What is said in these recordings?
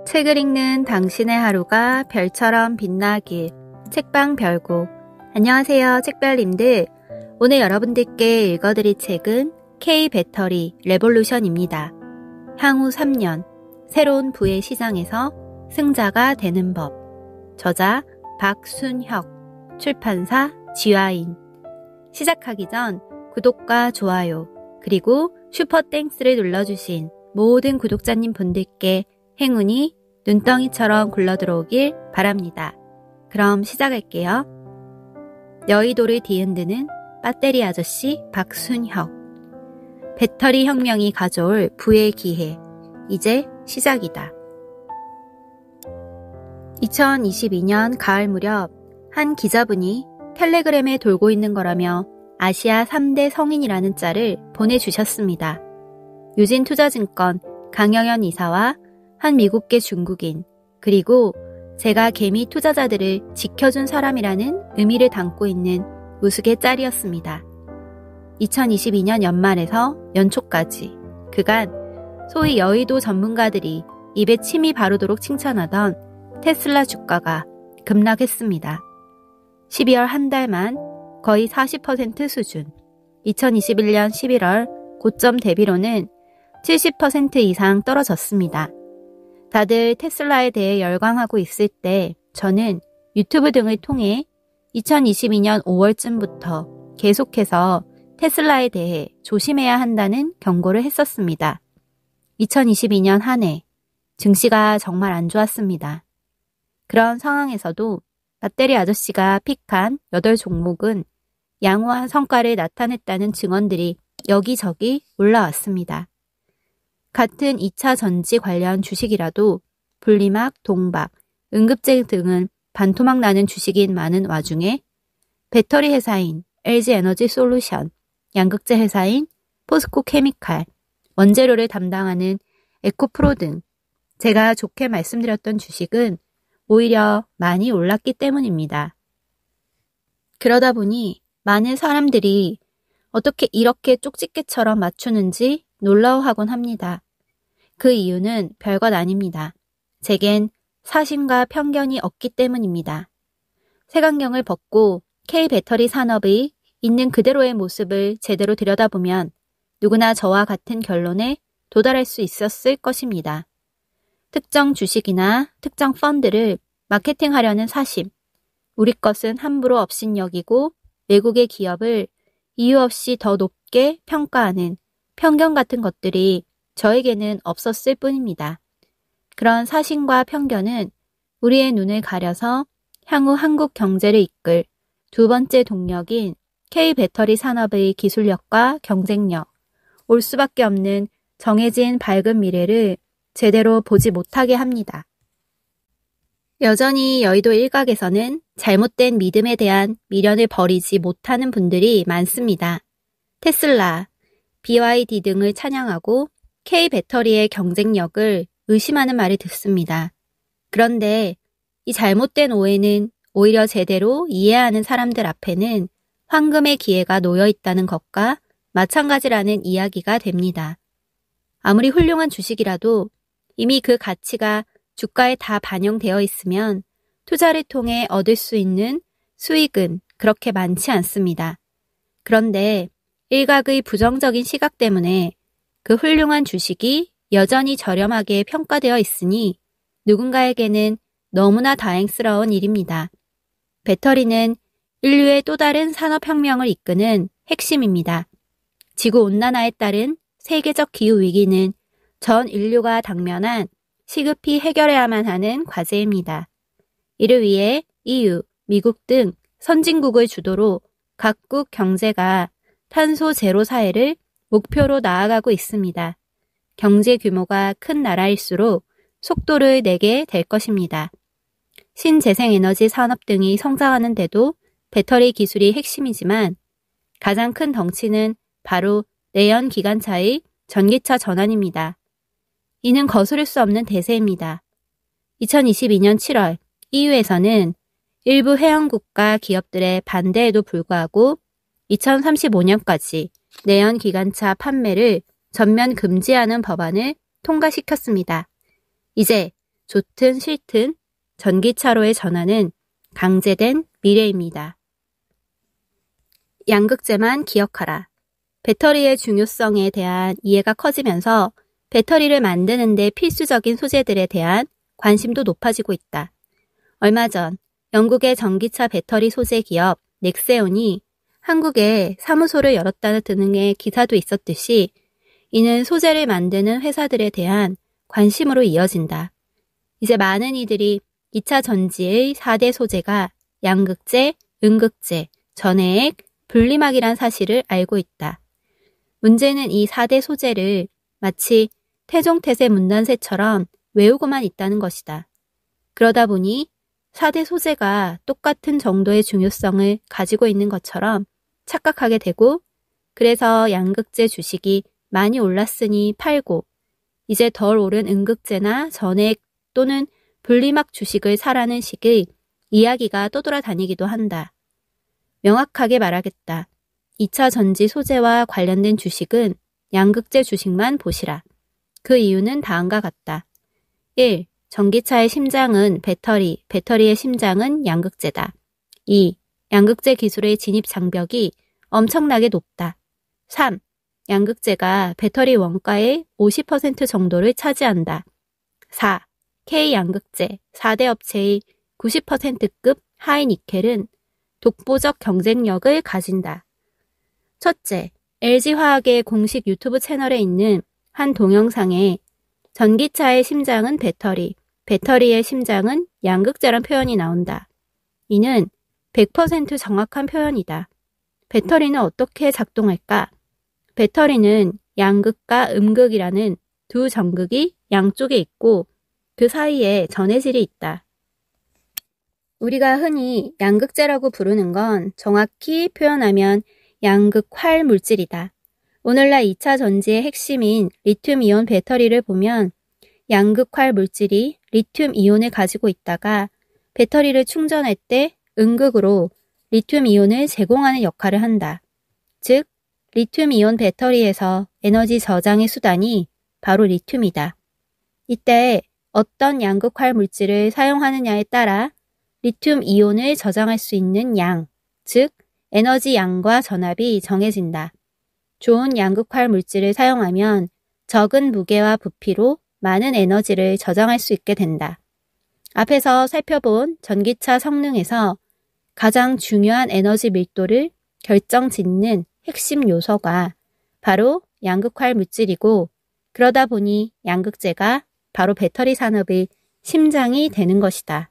책을 읽는 당신의 하루가 별처럼 빛나길. 책방 별곡. 안녕하세요, 책별님들. 오늘 여러분들께 읽어드릴 책은 K-배터리 레볼루션입니다. 향후 3년, 새로운 부의 시장에서 승자가 되는 법. 저자 박순혁, 출판사 지화인. 시작하기 전 구독과 좋아요, 그리고 슈퍼땡스를 눌러주신 모든 구독자님 분들께 행운이 눈덩이처럼 굴러들어오길 바랍니다. 그럼 시작할게요. 여의도를 뒤흔드는 배터리 아저씨 박순혁. 배터리 혁명이 가져올 부의 기회. 이제 시작이다. 2022년 가을 무렵 한 기자분이 텔레그램에 돌고 있는 거라며 아시아 3대 성인이라는 짤을 보내주셨습니다. 유진투자증권 강영현 이사와 한 미국계 중국인, 그리고 제가 개미 투자자들을 지켜준 사람이라는 의미를 담고 있는 우스개 짤이었습니다. 2022년 연말에서 연초까지 그간 소위 여의도 전문가들이 입에 침이 바르도록 칭찬하던 테슬라 주가가 급락했습니다. 12월 한 달만 거의 40% 수준, 2021년 11월 고점 대비로는 70% 이상 떨어졌습니다. 다들 테슬라에 대해 열광하고 있을 때 저는 유튜브 등을 통해 2022년 5월쯤부터 계속해서 테슬라에 대해 조심해야 한다는 경고를 했었습니다. 2022년 한 해 증시가 정말 안 좋았습니다. 그런 상황에서도 배터리 아저씨가 픽한 8종목은 양호한 성과를 나타냈다는 증언들이 여기저기 올라왔습니다. 같은 2차 전지 관련 주식이라도 분리막, 동박, 응급제 등은 반토막 나는 주식이 많은 와중에 배터리 회사인 LG에너지솔루션, 양극재 회사인 포스코케미칼, 원재료를 담당하는 에코프로 등 제가 좋게 말씀드렸던 주식은 오히려 많이 올랐기 때문입니다. 그러다 보니 많은 사람들이 어떻게 이렇게 쪽집게처럼 맞추는지 놀라워하곤 합니다. 그 이유는 별것 아닙니다. 제겐 사심과 편견이 없기 때문입니다. 색안경을 벗고 K-배터리 산업의 있는 그대로의 모습을 제대로 들여다보면 누구나 저와 같은 결론에 도달할 수 있었을 것입니다. 특정 주식이나 특정 펀드를 마케팅하려는 사심, 우리 것은 함부로 업신여기고 외국의 기업을 이유 없이 더 높게 평가하는 편견 같은 것들이 저에게는 없었을 뿐입니다. 그런 사심과 편견은 우리의 눈을 가려서 향후 한국 경제를 이끌 두 번째 동력인 K-배터리 산업의 기술력과 경쟁력, 올 수밖에 없는 정해진 밝은 미래를 제대로 보지 못하게 합니다. 여전히 여의도 일각에서는 잘못된 믿음에 대한 미련을 버리지 못하는 분들이 많습니다. 테슬라, BYD 등을 찬양하고 K-배터리의 경쟁력을 의심하는 말을 듣습니다. 그런데 이 잘못된 오해는 오히려 제대로 이해하는 사람들 앞에는 황금의 기회가 놓여 있다는 것과 마찬가지라는 이야기가 됩니다. 아무리 훌륭한 주식이라도 이미 그 가치가 주가에 다 반영되어 있으면 투자를 통해 얻을 수 있는 수익은 그렇게 많지 않습니다. 그런데 일각의 부정적인 시각 때문에 그 훌륭한 주식이 여전히 저렴하게 평가되어 있으니 누군가에게는 너무나 다행스러운 일입니다. 배터리는 인류의 또 다른 산업혁명을 이끄는 핵심입니다. 지구온난화에 따른 세계적 기후위기는 전 인류가 당면한 시급히 해결해야만 하는 과제입니다. 이를 위해 EU, 미국 등 선진국을 주도로 각국 경제가 탄소 제로 사회를 목표로 나아가고 있습니다. 경제 규모가 큰 나라일수록 속도를 내게 될 것입니다. 신재생에너지 산업 등이 성장하는 데도 배터리 기술이 핵심이지만 가장 큰 덩치는 바로 내연 기관차의 전기차 전환입니다. 이는 거스를 수 없는 대세입니다. 2022년 7월 EU에서는 일부 회원국가 기업들의 반대에도 불구하고 2035년까지 내연 기관차 판매를 전면 금지하는 법안을 통과시켰습니다. 이제 좋든 싫든 전기차로의 전환은 강제된 미래입니다. 양극재만 기억하라. 배터리의 중요성에 대한 이해가 커지면서 배터리를 만드는 데 필수적인 소재들에 대한 관심도 높아지고 있다. 얼마 전 영국의 전기차 배터리 소재 기업 넥세온이 한국에 사무소를 열었다는 등의 기사도 있었듯이 이는 소재를 만드는 회사들에 대한 관심으로 이어진다. 이제 많은 이들이 2차 전지의 4대 소재가 양극재, 음극재, 전해액, 분리막이란 사실을 알고 있다. 문제는 이 4대 소재를 마치 태종태세 문단세처럼 외우고만 있다는 것이다. 그러다 보니 4대 소재가 똑같은 정도의 중요성을 가지고 있는 것처럼 착각하게 되고 그래서 양극재 주식이 많이 올랐으니 팔고 이제 덜 오른 음극재나 전해액 또는 분리막 주식을 사라는 식의 이야기가 떠돌아다니기도 한다. 명확하게 말하겠다. 2차 전지 소재와 관련된 주식은 양극재 주식만 보시라. 그 이유는 다음과 같다. 1. 전기차의 심장은 배터리, 배터리의 심장은 양극재다. 2. 양극재 기술의 진입 장벽이 엄청나게 높다. 3. 양극재가 배터리 원가의 50% 정도를 차지한다. 4. K양극재 4대 업체의 90%급 하이니켈은 독보적 경쟁력을 가진다. 첫째, LG화학의 공식 유튜브 채널에 있는 한 동영상에 전기차의 심장은 배터리, 배터리의 심장은 양극재란 표현이 나온다. 이는 100% 정확한 표현이다. 배터리는 어떻게 작동할까? 배터리는 양극과 음극이라는 두 전극이 양쪽에 있고 그 사이에 전해질이 있다. 우리가 흔히 양극재라고 부르는 건 정확히 표현하면 양극활 물질이다. 오늘날 2차 전지의 핵심인 리튬이온 배터리를 보면 양극활 물질이 리튬이온을 가지고 있다가 배터리를 충전할 때 음극으로 리튬이온을 제공하는 역할을 한다. 즉, 리튬이온 배터리에서 에너지 저장의 수단이 바로 리튬이다. 이때 어떤 양극활 물질을 사용하느냐에 따라 리튬이온을 저장할 수 있는 양, 즉 에너지 양과 전압이 정해진다. 좋은 양극활 물질을 사용하면 적은 무게와 부피로 많은 에너지를 저장할 수 있게 된다. 앞에서 살펴본 전기차 성능에서 가장 중요한 에너지 밀도를 결정짓는 핵심 요소가 바로 양극활 물질이고 그러다 보니 양극재가 바로 배터리 산업의 심장이 되는 것이다.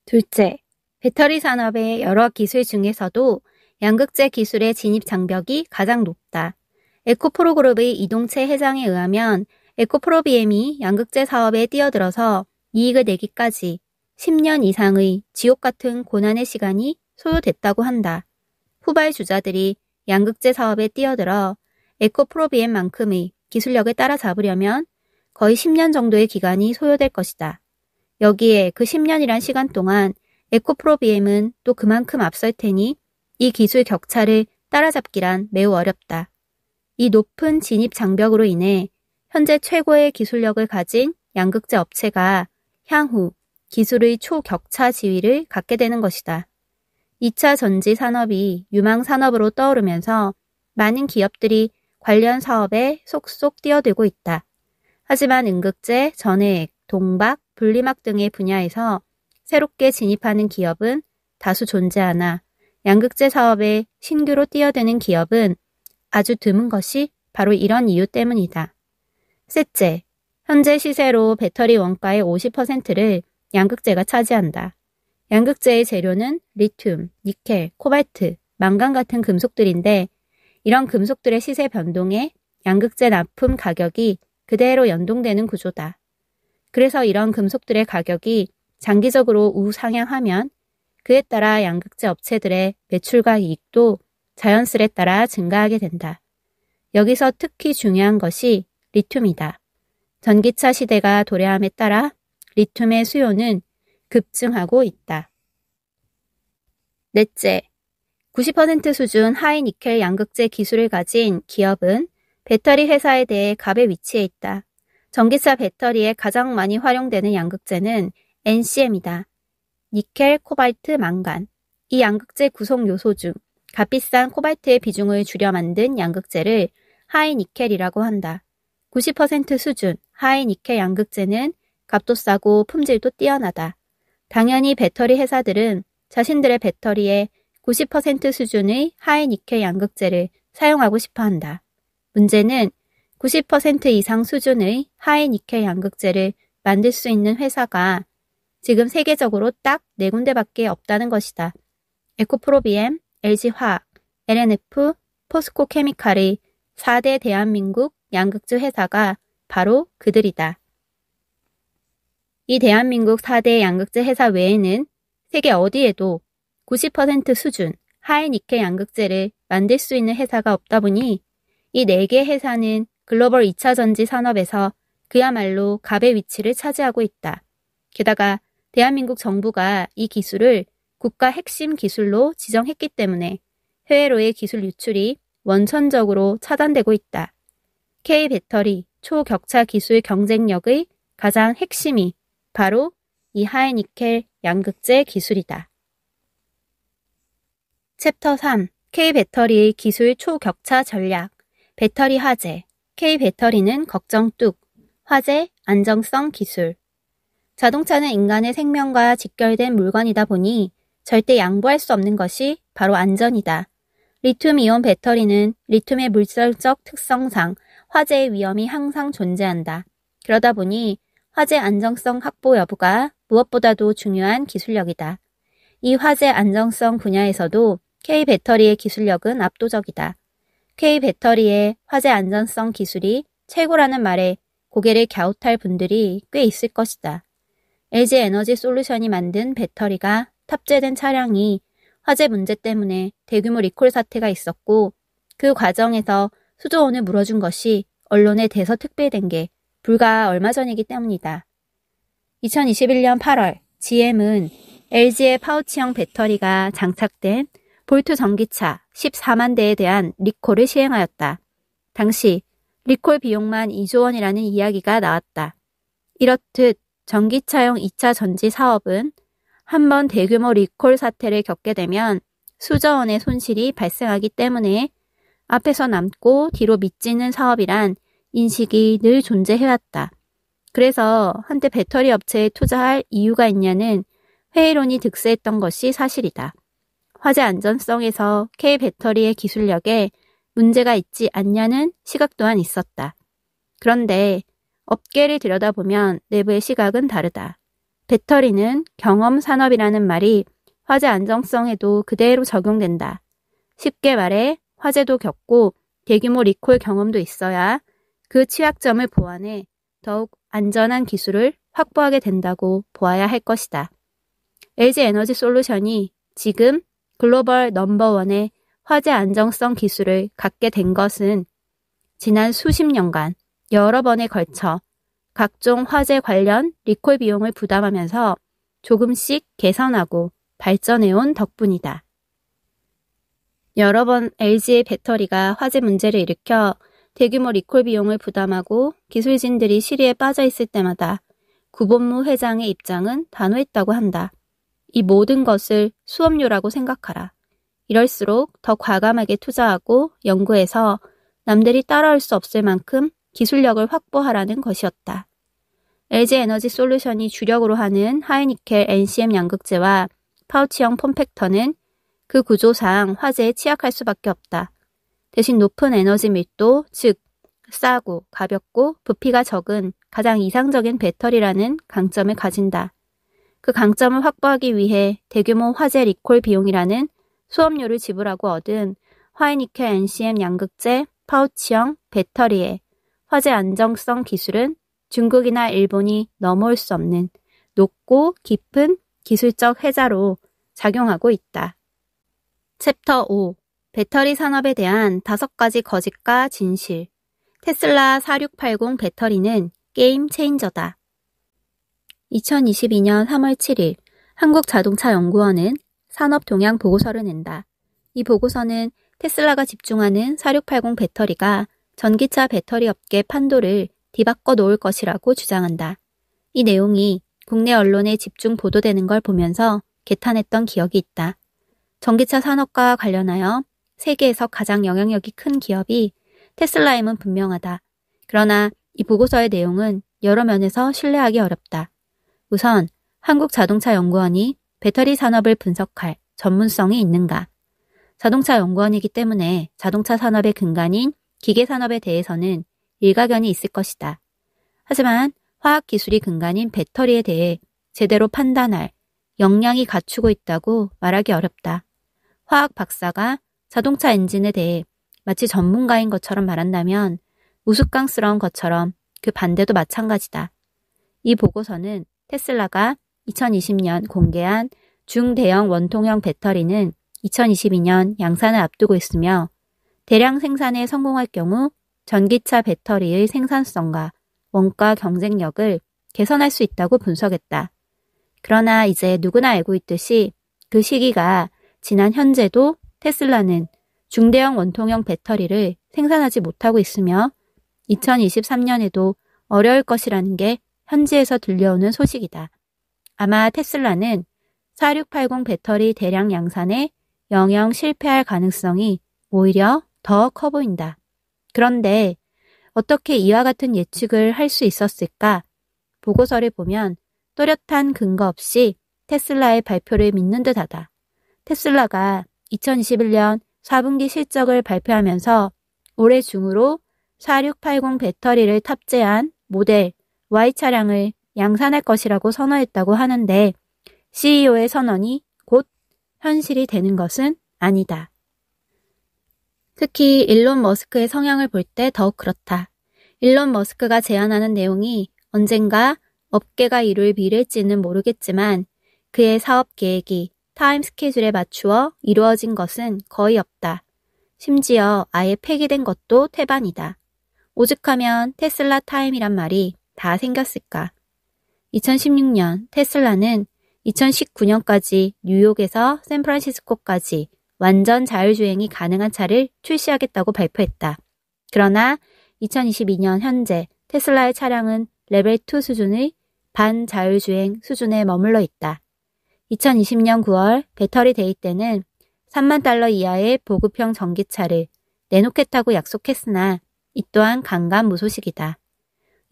둘째, 배터리 산업의 여러 기술 중에서도 양극재 기술의 진입 장벽이 가장 높다. 에코프로그룹의 이동채 회장에 의하면 에코프로비엠이 양극재 사업에 뛰어들어서 이익을 내기까지 10년 이상의 지옥 같은 고난의 시간이 소요됐다고 한다. 후발 주자들이 양극재 사업에 뛰어들어 에코프로비엠만큼의 기술력을 따라잡으려면 거의 10년 정도의 기간이 소요될 것이다. 여기에 그 10년이란 시간 동안 에코프로비엠은 또 그만큼 앞설 테니 이 기술 격차를 따라잡기란 매우 어렵다. 이 높은 진입 장벽으로 인해 현재 최고의 기술력을 가진 양극재 업체가 향후 기술의 초격차 지위를 갖게 되는 것이다. 2차 전지 산업이 유망 산업으로 떠오르면서 많은 기업들이 관련 사업에 속속 뛰어들고 있다. 하지만 음극재, 전해액, 동박, 분리막 등의 분야에서 새롭게 진입하는 기업은 다수 존재하나 양극재 사업에 신규로 뛰어드는 기업은 아주 드문 것이 바로 이런 이유 때문이다. 셋째, 현재 시세로 배터리 원가의 50%를 양극재가 차지한다. 양극재의 재료는 리튬, 니켈, 코발트, 망간 같은 금속들인데 이런 금속들의 시세 변동에 양극재 납품 가격이 그대로 연동되는 구조다. 그래서 이런 금속들의 가격이 장기적으로 우상향하면 그에 따라 양극재 업체들의 매출과 이익도 자연스레 따라 증가하게 된다. 여기서 특히 중요한 것이 리튬이다. 전기차 시대가 도래함에 따라 리튬의 수요는 급증하고 있다. 넷째, 90% 수준 하이니켈 양극재 기술을 가진 기업은 배터리 회사에 대해 갑의 위치에 있다. 전기차 배터리에 가장 많이 활용되는 양극재는 NCM이다. 니켈, 코발트, 망간. 이 양극재 구성 요소 중 값비싼 코발트의 비중을 줄여 만든 양극재를 하이니켈이라고 한다. 90% 수준 하이니켈 양극재는 값도 싸고 품질도 뛰어나다. 당연히 배터리 회사들은 자신들의 배터리에 90% 수준의 하이니켈 양극재를 사용하고 싶어 한다. 문제는 90% 이상 수준의 하이니켈 양극재를 만들 수 있는 회사가 지금 세계적으로 딱 4군데밖에 없다는 것이다. 에코프로비엠, LG화학, LNF, 포스코케미칼의 4대 대한민국 양극재 회사가 바로 그들이다. 이 대한민국 4대 양극재 회사 외에는 세계 어디에도 90% 수준 하이니켈 양극재를 만들 수 있는 회사가 없다 보니 이 4개 회사는 글로벌 2차 전지 산업에서 그야말로 갑의 위치를 차지하고 있다. 게다가 대한민국 정부가 이 기술을 국가 핵심 기술로 지정했기 때문에 해외로의 기술 유출이 원천적으로 차단되고 있다. K배터리 초격차 기술 경쟁력의 가장 핵심이 바로 이 하이니켈 양극재 기술이다. 챕터 3. K배터리의 기술 초격차 전략. 배터리 화재. K배터리는 걱정 뚝. 화재 안정성 기술. 자동차는 인간의 생명과 직결된 물건이다 보니 절대 양보할 수 없는 것이 바로 안전이다. 리튬이온 배터리는 리튬의 물질적 특성상 화재의 위험이 항상 존재한다. 그러다 보니 화재 안정성 확보 여부가 무엇보다도 중요한 기술력이다. 이 화재 안정성 분야에서도 K배터리의 기술력은 압도적이다. K배터리의 화재 안전성 기술이 최고라는 말에 고개를 갸웃할 분들이 꽤 있을 것이다. LG에너지솔루션이 만든 배터리가 탑재된 차량이 화재 문제 때문에 대규모 리콜 사태가 있었고 그 과정에서 수조원을 물어준 것이 언론에 대서특필된 게 불과 얼마 전이기 때문이다. 2021년 8월 GM은 LG의 파우치형 배터리가 장착된 볼트 전기차 14만 대에 대한 리콜을 시행하였다. 당시 리콜 비용만 2조 원이라는 이야기가 나왔다. 이렇듯 전기차용 2차 전지 사업은 한번 대규모 리콜 사태를 겪게 되면 수조 원의 손실이 발생하기 때문에 앞에서 남고 뒤로 밑지는 사업이란 인식이 늘 존재해왔다. 그래서 한때 배터리 업체에 투자할 이유가 있냐는 회의론이 득세했던 것이 사실이다. 화재 안전성에서 K배터리의 기술력에 문제가 있지 않냐는 시각 또한 있었다. 그런데 업계를 들여다보면 내부의 시각은 다르다. 배터리는 경험 산업이라는 말이 화재 안정성에도 그대로 적용된다. 쉽게 말해 화재도 겪고 대규모 리콜 경험도 있어야 그 취약점을 보완해 더욱 안전한 기술을 확보하게 된다고 보아야 할 것이다. LG에너지솔루션이 지금 글로벌 넘버원의 화재 안정성 기술을 갖게 된 것은 지난 수십 년간 여러 번에 걸쳐 각종 화재 관련 리콜 비용을 부담하면서 조금씩 개선하고 발전해온 덕분이다. 여러 번 LG의 배터리가 화재 문제를 일으켜 대규모 리콜 비용을 부담하고 기술진들이 시리에 빠져 있을 때마다 구본무 회장의 입장은 단호했다고 한다. 이 모든 것을 수업료라고 생각하라. 이럴수록 더 과감하게 투자하고 연구해서 남들이 따라올 수 없을 만큼 기술력을 확보하라는 것이었다. LG에너지솔루션이 주력으로 하는 하이니켈 NCM 양극재와 파우치형 폼팩터는 그 구조상 화재에 취약할 수밖에 없다. 대신 높은 에너지 밀도, 즉 싸고 가볍고 부피가 적은 가장 이상적인 배터리라는 강점을 가진다. 그 강점을 확보하기 위해 대규모 화재 리콜 비용이라는 수업료를 지불하고 얻은 하이니켈 NCM 양극재 파우치형 배터리의 화재 안정성 기술은 중국이나 일본이 넘어올 수 없는 높고 깊은 기술적 혜자로 작용하고 있다. 챕터 5. 배터리 산업에 대한 5가지 거짓과 진실. 테슬라 4680 배터리는 게임 체인저다. 2022년 3월 7일 한국자동차연구원은 산업동향 보고서를 낸다. 이 보고서는 테슬라가 집중하는 4680 배터리가 전기차 배터리 업계 판도를 뒤바꿔 놓을 것이라고 주장한다. 이 내용이 국내 언론에 집중 보도되는 걸 보면서 개탄했던 기억이 있다. 전기차 산업과 관련하여 세계에서 가장 영향력이 큰 기업이 테슬라임은 분명하다. 그러나 이 보고서의 내용은 여러 면에서 신뢰하기 어렵다. 우선 한국자동차연구원이 배터리 산업을 분석할 전문성이 있는가? 자동차 연구원이기 때문에 자동차 산업의 근간인 기계 산업에 대해서는 일가견이 있을 것이다. 하지만 화학기술이 근간인 배터리에 대해 제대로 판단할 역량이 갖추고 있다고 말하기 어렵다. 화학 박사가 자동차 엔진에 대해 마치 전문가인 것처럼 말한다면 우스꽝스러운 것처럼 그 반대도 마찬가지다. 이 보고서는 테슬라가 2020년 공개한 중대형 원통형 배터리는 2022년 양산을 앞두고 있으며 대량 생산에 성공할 경우 전기차 배터리의 생산성과 원가 경쟁력을 개선할 수 있다고 분석했다. 그러나 이제 누구나 알고 있듯이 그 시기가 지난 현재도 테슬라는 중대형 원통형 배터리를 생산하지 못하고 있으며 2023년에도 어려울 것이라는 게 현지에서 들려오는 소식이다. 아마 테슬라는 4680 배터리 대량 양산에 영영 실패할 가능성이 오히려 더 커 보인다. 그런데 어떻게 이와 같은 예측을 할 수 있었을까? 보고서를 보면 또렷한 근거 없이 테슬라의 발표를 믿는 듯하다. 테슬라가 2021년 4분기 실적을 발표하면서 올해 중으로 4680 배터리를 탑재한 모델 Y 차량을 양산할 것이라고 선언했다고 하는데 CEO의 선언이 곧 현실이 되는 것은 아니다. 특히 일론 머스크의 성향을 볼 때 더욱 그렇다. 일론 머스크가 제안하는 내용이 언젠가 업계가 이룰 미래일지는 모르겠지만 그의 사업 계획이 타임 스케줄에 맞추어 이루어진 것은 거의 없다. 심지어 아예 폐기된 것도 태반이다. 오죽하면 테슬라 타임이란 말이 다 생겼을까. 2016년 테슬라는 2019년까지 뉴욕에서 샌프란시스코까지 완전 자율주행이 가능한 차를 출시하겠다고 발표했다. 그러나 2022년 현재 테슬라의 차량은 레벨 2 수준의 반자율주행 수준에 머물러 있다. 2020년 9월 배터리 데이 때는 3만 달러 이하의 보급형 전기차를 내놓겠다고 약속했으나 이 또한 강간무소식이다.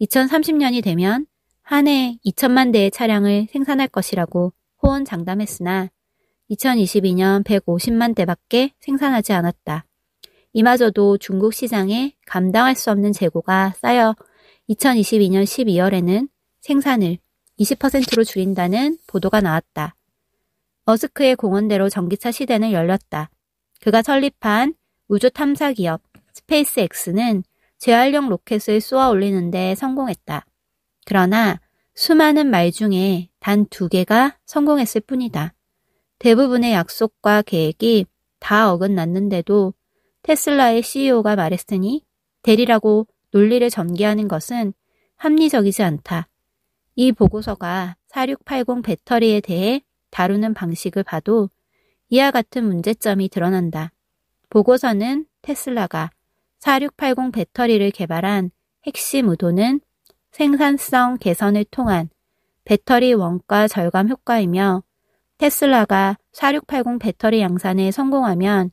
2030년이 되면 한 해 2천만 대의 차량을 생산할 것이라고 호언장담했으나 2022년 150만 대밖에 생산하지 않았다. 이마저도 중국 시장에 감당할 수 없는 재고가 쌓여 2022년 12월에는 생산을 20%로 줄인다는 보도가 나왔다. 머스크의 공언대로 전기차 시대는 열렸다. 그가 설립한 우주 탐사 기업 스페이스X는 재활용 로켓을 쏘아 올리는 데 성공했다. 그러나 수많은 말 중에 단 2개가 성공했을 뿐이다. 대부분의 약속과 계획이 다 어긋났는데도 테슬라의 CEO가 말했으니 되리라고 논리를 전개하는 것은 합리적이지 않다. 이 보고서가 4680 배터리에 대해 다루는 방식을 봐도 이와 같은 문제점이 드러난다. 보고서는 테슬라가 4680 배터리를 개발한 핵심 의도는 생산성 개선을 통한 배터리 원가 절감 효과이며 테슬라가 4680 배터리 양산에 성공하면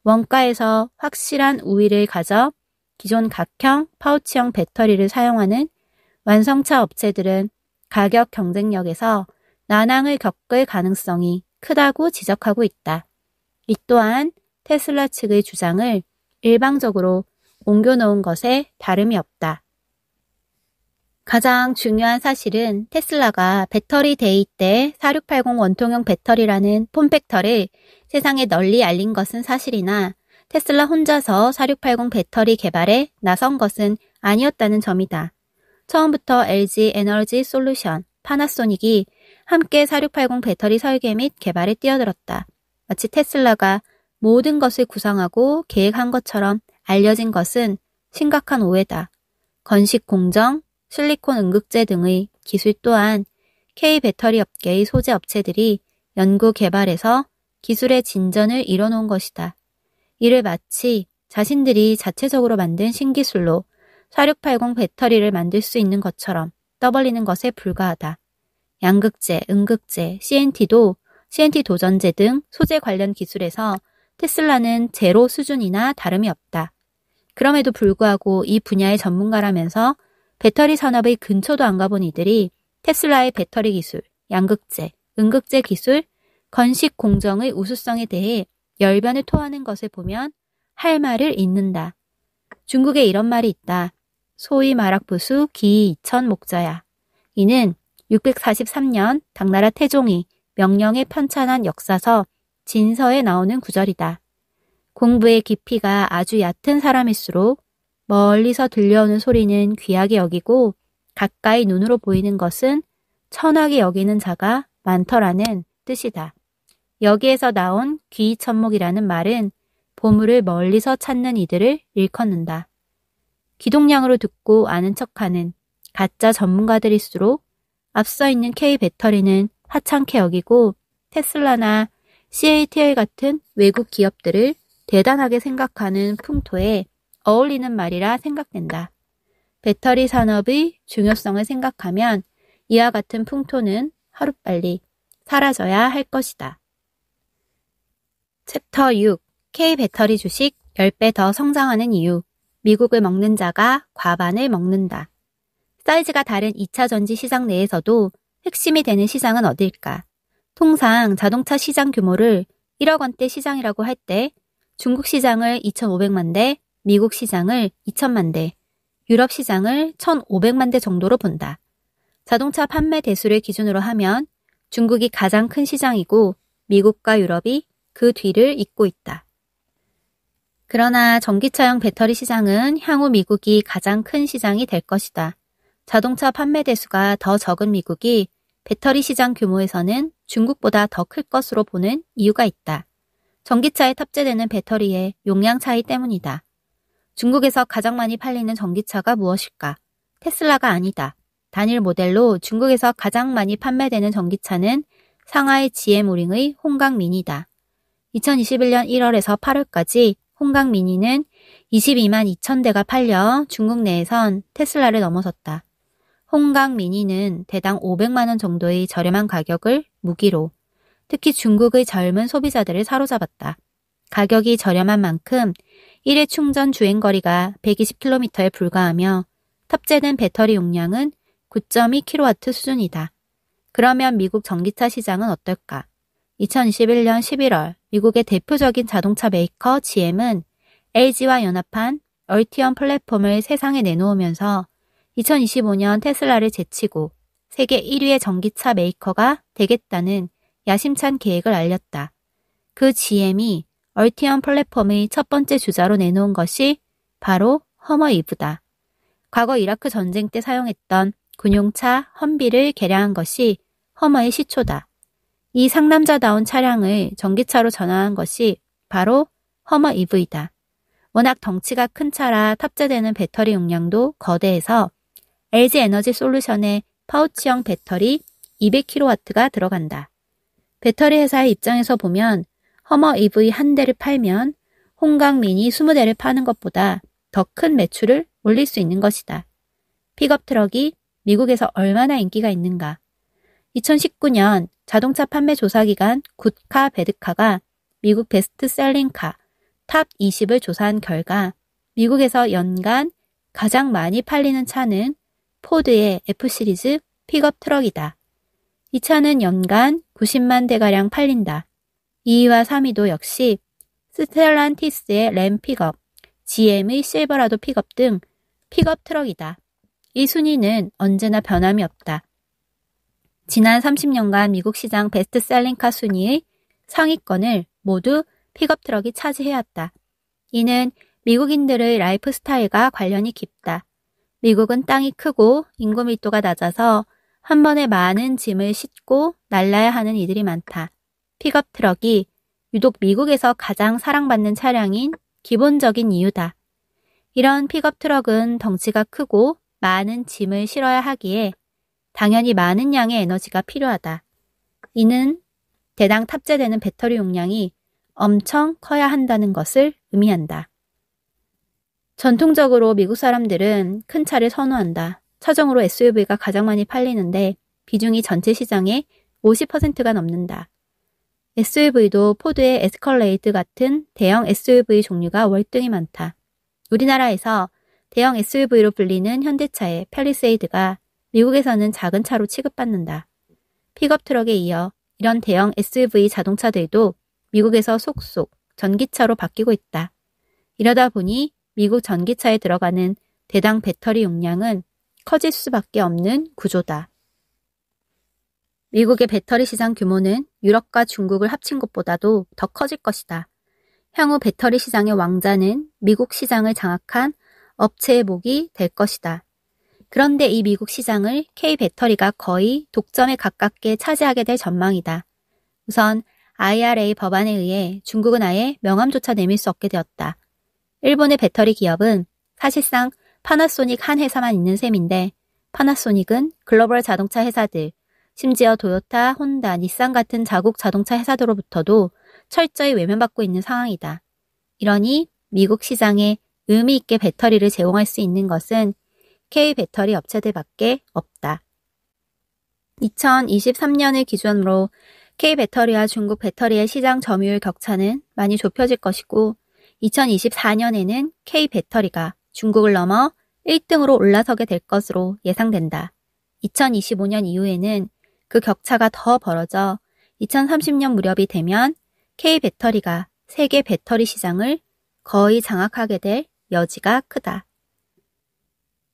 원가에서 확실한 우위를 가져 기존 각형 파우치형 배터리를 사용하는 완성차 업체들은 가격 경쟁력에서 난항을 겪을 가능성이 크다고 지적하고 있다. 이 또한 테슬라 측의 주장을 일방적으로 옮겨놓은 것에 다름이 없다. 가장 중요한 사실은 테슬라가 배터리 데이 때 4680 원통형 배터리라는 폼팩터를 세상에 널리 알린 것은 사실이나 테슬라 혼자서 4680 배터리 개발에 나선 것은 아니었다는 점이다. 처음부터 LG 에너지 솔루션, 파나소닉이 함께 4680 배터리 설계 및 개발에 뛰어들었다. 마치 테슬라가 모든 것을 구상하고 계획한 것처럼 알려진 것은 심각한 오해다. 건식 공정, 실리콘 응급제 등의 기술 또한 K배터리 업계의 소재 업체들이 연구 개발해서 기술의 진전을 이뤄놓은 것이다. 이를 마치 자신들이 자체적으로 만든 신기술로 4680 배터리를 만들 수 있는 것처럼 떠벌리는 것에 불과하다. 양극재, 음극재, CNT 도전제 등 소재 관련 기술에서 테슬라는 제로 수준이나 다름이 없다. 그럼에도 불구하고 이 분야의 전문가라면서 배터리 산업의 근처도 안 가본 이들이 테슬라의 배터리 기술, 양극재, 음극재 기술, 건식 공정의 우수성에 대해 열변을 토하는 것을 보면 할 말을 잇는다. 중국에 이런 말이 있다. 소위 마락부수 기이 이천 목자야. 이는 643년 당나라 태종이 명령에 편찬한 역사서 진서에 나오는 구절이다. 공부의 깊이가 아주 얕은 사람일수록 멀리서 들려오는 소리는 귀하게 여기고 가까이 눈으로 보이는 것은 천하게 여기는 자가 많더라는 뜻이다. 여기에서 나온 귀천목이라는 말은 보물을 멀리서 찾는 이들을 일컫는다. 기동량으로 듣고 아는 척하는 가짜 전문가들일수록 앞서 있는 K 배터리는 하찮게 여기고 테슬라나 CATL 같은 외국 기업들을 대단하게 생각하는 풍토에 어울리는 말이라 생각된다. 배터리 산업의 중요성을 생각하면 이와 같은 풍토는 하루빨리 사라져야 할 것이다. 챕터 6. K 배터리 주식 10배 더 성장하는 이유. 미국을 먹는 자가 과반을 먹는다. 사이즈가 다른 2차 전지 시장 내에서도 핵심이 되는 시장은 어딜까? 통상 자동차 시장 규모를 1억 원대 시장이라고 할 때 중국 시장을 2,500만 대, 미국 시장을 2,000만 대, 유럽 시장을 1,500만 대 정도로 본다. 자동차 판매 대수를 기준으로 하면 중국이 가장 큰 시장이고 미국과 유럽이 그 뒤를 잇고 있다. 그러나 전기차용 배터리 시장은 향후 미국이 가장 큰 시장이 될 것이다. 자동차 판매 대수가 더 적은 미국이 배터리 시장 규모에서는 중국보다 더 클 것으로 보는 이유가 있다. 전기차에 탑재되는 배터리의 용량 차이 때문이다. 중국에서 가장 많이 팔리는 전기차가 무엇일까? 테슬라가 아니다. 단일 모델로 중국에서 가장 많이 판매되는 전기차는 상하이 GM-우링의 홍강 미니다. 2021년 1월에서 8월까지 홍강 미니는 22만 2천 대가 팔려 중국 내에선 테슬라를 넘어섰다. 홍강 미니는 대당 500만 원 정도의 저렴한 가격을 무기로 특히 중국의 젊은 소비자들을 사로잡았다. 가격이 저렴한 만큼 1회 충전 주행거리가 120km에 불과하며 탑재된 배터리 용량은 9.2kW 수준이다. 그러면 미국 전기차 시장은 어떨까? 2021년 11월 미국의 대표적인 자동차 메이커 GM은 LG와 연합한 얼티엄 플랫폼을 세상에 내놓으면서 2025년 테슬라를 제치고 세계 1위의 전기차 메이커가 되겠다는 야심찬 계획을 알렸다. 그 GM이 얼티엄 플랫폼의 첫 번째 주자로 내놓은 것이 바로 허머 이브다. 과거 이라크 전쟁 때 사용했던 군용차 험비를 개량한 것이 허머의 시초다. 이 상남자다운 차량을 전기차로 전환한 것이 바로 허머 EV다. 워낙 덩치가 큰 차라 탑재되는 배터리 용량도 거대해서 LG 에너지 솔루션의 파우치형 배터리 200kW가 들어간다. 배터리 회사의 입장에서 보면 허머 EV 한 대를 팔면 홍강 미니 20대를 파는 것보다 더 큰 매출을 올릴 수 있는 것이다. 픽업 트럭이 미국에서 얼마나 인기가 있는가. 2019년 자동차 판매 조사기관 굿카 배드카가 미국 베스트셀링카 탑 20을 조사한 결과 미국에서 연간 가장 많이 팔리는 차는 포드의 F시리즈 픽업 트럭이다. 이 차는 연간 90만 대가량 팔린다. 2위와 3위도 역시 스텔란티스의 램 픽업, GM의 실버라도 픽업 등 픽업 트럭이다. 이 순위는 언제나 변함이 없다. 지난 30년간 미국 시장 베스트셀링카 순위의 상위권을 모두 픽업 트럭이 차지해왔다. 이는 미국인들의 라이프 스타일과 관련이 깊다. 미국은 땅이 크고 인구 밀도가 낮아서 한 번에 많은 짐을 싣고 날라야 하는 이들이 많다. 픽업 트럭이 유독 미국에서 가장 사랑받는 차량인 기본적인 이유다. 이런 픽업 트럭은 덩치가 크고 많은 짐을 실어야 하기에 당연히 많은 양의 에너지가 필요하다. 이는 대당 탑재되는 배터리 용량이 엄청 커야 한다는 것을 의미한다. 전통적으로 미국 사람들은 큰 차를 선호한다. 차종으로 SUV가 가장 많이 팔리는데 비중이 전체 시장의 50%가 넘는다. SUV도 포드의 에스컬레이드 같은 대형 SUV 종류가 월등히 많다. 우리나라에서 대형 SUV로 불리는 현대차의 팰리세이드가 미국에서는 작은 차로 취급받는다. 픽업 트럭에 이어 이런 대형 SUV 자동차들도 미국에서 속속 전기차로 바뀌고 있다. 이러다 보니 미국 전기차에 들어가는 대당 배터리 용량은 커질 수밖에 없는 구조다. 미국의 배터리 시장 규모는 유럽과 중국을 합친 것보다도 더 커질 것이다. 향후 배터리 시장의 왕자는 미국 시장을 장악한 업체의 목이 될 것이다. 그런데 이 미국 시장을 K배터리가 거의 독점에 가깝게 차지하게 될 전망이다. 우선 IRA 법안에 의해 중국은 아예 명함조차 내밀 수 없게 되었다. 일본의 배터리 기업은 사실상 파나소닉 한 회사만 있는 셈인데 파나소닉은 글로벌 자동차 회사들, 심지어 도요타, 혼다, 닛산 같은 자국 자동차 회사들로부터도 철저히 외면받고 있는 상황이다. 이러니 미국 시장에 의미 있게 배터리를 제공할 수 있는 것은 K배터리 업체들밖에 없다. 2023년을 기준으로 K배터리와 중국 배터리의 시장 점유율 격차는 많이 좁혀질 것이고 2024년에는 K배터리가 중국을 넘어 1등으로 올라서게 될 것으로 예상된다. 2025년 이후에는 그 격차가 더 벌어져 2030년 무렵이 되면 K배터리가 세계 배터리 시장을 거의 장악하게 될 여지가 크다.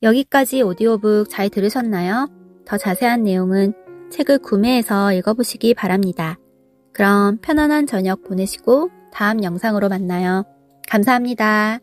여기까지 오디오북 잘 들으셨나요? 더 자세한 내용은 책을 구매해서 읽어보시기 바랍니다. 그럼 편안한 저녁 보내시고 다음 영상으로 만나요. 감사합니다.